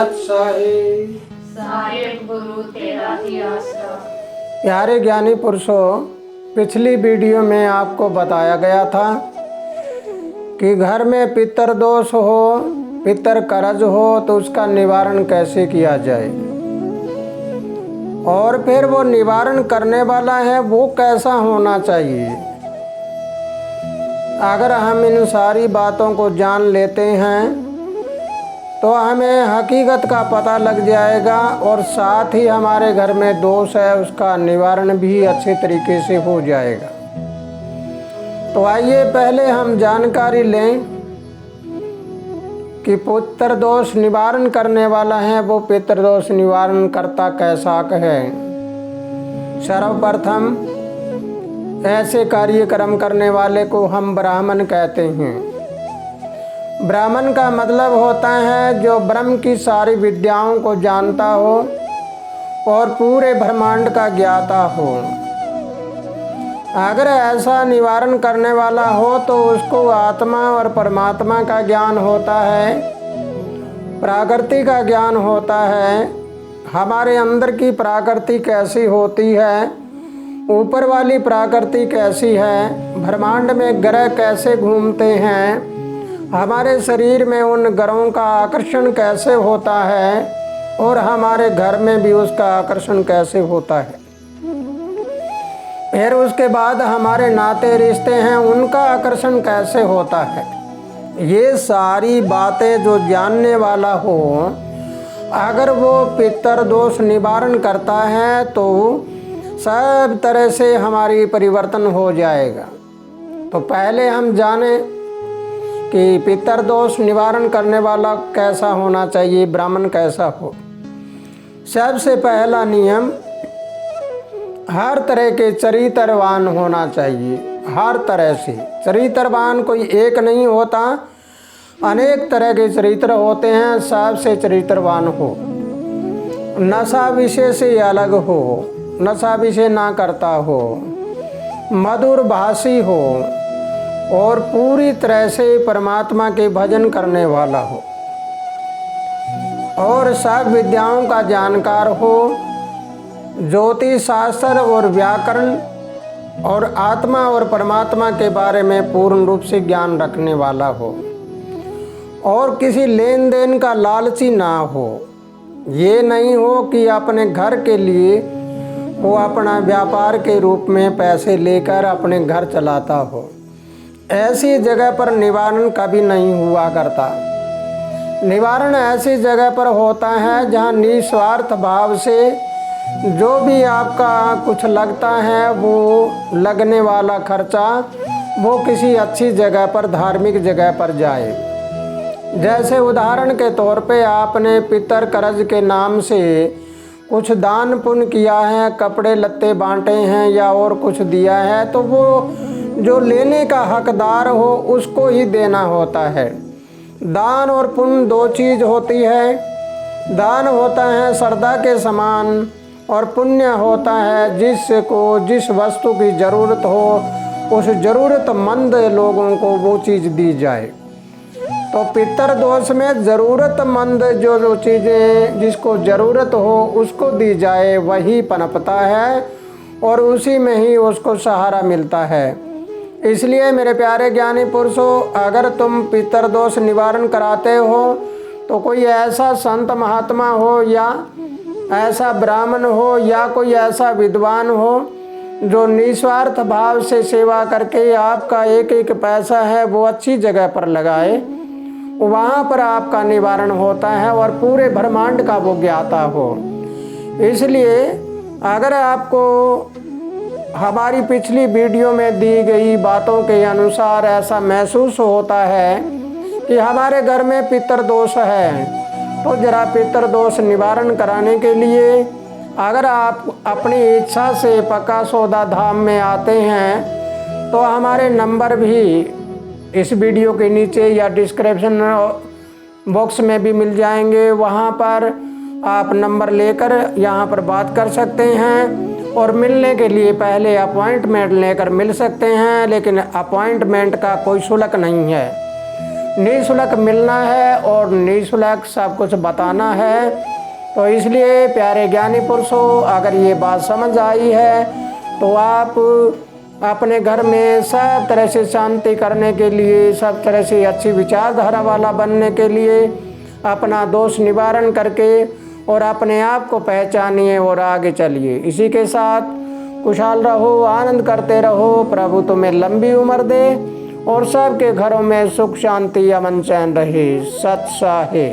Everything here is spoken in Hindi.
सही। साहेब गुरु तेरा ही आसरा। प्यारे ज्ञानी पुरुषों, पिछली वीडियो में आपको बताया गया था कि घर में पितर दोष हो, पितर कर्ज हो तो उसका निवारण कैसे किया जाए, और फिर वो निवारण करने वाला है वो कैसा होना चाहिए। अगर हम इन सारी बातों को जान लेते हैं तो हमें हकीकत का पता लग जाएगा और साथ ही हमारे घर में दोष है उसका निवारण भी अच्छे तरीके से हो जाएगा। तो आइए पहले हम जानकारी लें कि पितर दोष निवारण करने वाला है वो पितर दोष निवारण करता कैसा है। सर्वप्रथम ऐसे कार्यक्रम करने वाले को हम ब्राह्मण कहते हैं। ब्राह्मण का मतलब होता है जो ब्रह्म की सारी विद्याओं को जानता हो और पूरे ब्रह्मांड का ज्ञाता हो। अगर ऐसा निवारण करने वाला हो तो उसको आत्मा और परमात्मा का ज्ञान होता है, प्रकृति का ज्ञान होता है, हमारे अंदर की प्रकृति कैसी होती है, ऊपर वाली प्रकृति कैसी है, ब्रह्मांड में ग्रह कैसे घूमते हैं, हमारे शरीर में उन ग्रहों का आकर्षण कैसे होता है और हमारे घर में भी उसका आकर्षण कैसे होता है। फिर उसके बाद हमारे नाते रिश्ते हैं उनका आकर्षण कैसे होता है। ये सारी बातें जो जानने वाला हो, अगर वो पितर दोष निवारण करता है तो सब तरह से हमारी परिवर्तन हो जाएगा। तो पहले हम जाने कि पितर दोष निवारण करने वाला कैसा होना चाहिए, ब्राह्मण कैसा हो। सबसे पहला नियम, हर तरह के चरित्रवान होना चाहिए। हर तरह से चरित्रवान कोई एक नहीं होता, अनेक तरह के चरित्र होते हैं। सबसे चरित्रवान हो, नशा विषय से अलग हो, नशा विषय ना करता हो, मधुर भाषी हो और पूरी तरह से परमात्मा के भजन करने वाला हो और सब विद्याओं का जानकार हो, ज्योतिष शास्त्र और व्याकरण और आत्मा और परमात्मा के बारे में पूर्ण रूप से ज्ञान रखने वाला हो और किसी लेन देन का लालची ना हो। ये नहीं हो कि अपने घर के लिए वो अपना व्यापार के रूप में पैसे लेकर अपने घर चलाता हो। ऐसी जगह पर निवारण कभी नहीं हुआ करता। निवारण ऐसी जगह पर होता है जहाँ निस्वार्थ भाव से जो भी आपका कुछ लगता है वो लगने वाला खर्चा वो किसी अच्छी जगह पर, धार्मिक जगह पर जाए। जैसे उदाहरण के तौर पे आपने पितर कर्ज के नाम से कुछ दान पुण्य किया है, कपड़े लत्ते बांटे हैं या और कुछ दिया है, तो वो जो लेने का हकदार हो उसको ही देना होता है। दान और पुण्य दो चीज़ होती है। दान होता है श्रद्धा के समान और पुण्य होता है जिसको जिस वस्तु की ज़रूरत हो उस ज़रूरतमंद लोगों को वो चीज़ दी जाए। तो पितर दोष में ज़रूरतमंद जो चीज़ें जिसको ज़रूरत हो उसको दी जाए, वही पनपता है और उसी में ही उसको सहारा मिलता है। इसलिए मेरे प्यारे ज्ञानी पुरुषों, अगर तुम पितर दोष निवारण कराते हो तो कोई ऐसा संत महात्मा हो या ऐसा ब्राह्मण हो या कोई ऐसा विद्वान हो जो निस्वार्थ भाव से सेवा करके आपका एक एक पैसा है वो अच्छी जगह पर लगाए, वहाँ पर आपका निवारण होता है और पूरे ब्रह्मांड का वो ज्ञाता हो। इसलिए अगर आपको हमारी पिछली वीडियो में दी गई बातों के अनुसार ऐसा महसूस होता है कि हमारे घर में पितर दोष है, तो जरा पितर दोष निवारण कराने के लिए अगर आप अपनी इच्छा से पक्का सौदा धाम में आते हैं तो हमारे नंबर भी इस वीडियो के नीचे या डिस्क्रिप्शन बॉक्स में भी मिल जाएंगे। वहाँ पर आप नंबर लेकर यहाँ पर बात कर सकते हैं और मिलने के लिए पहले अपॉइंटमेंट लेकर मिल सकते हैं, लेकिन अपॉइंटमेंट का कोई शुल्क नहीं है। निःशुल्क मिलना है और निःशुल्क सब कुछ बताना है। तो इसलिए प्यारे ज्ञानी पुरुषों, अगर ये बात समझ आई है तो आप अपने घर में सब तरह से शांति करने के लिए, सब तरह से अच्छी विचारधारा वाला बनने के लिए अपना दोष निवारण करके और अपने आप को पहचानिए और आगे चलिए। इसी के साथ खुशहाल रहो, आनंद करते रहो। प्रभु तुम्हें लंबी उम्र दे और सबके घरों में सुख शांति अमन चैन रहे। सत साहे।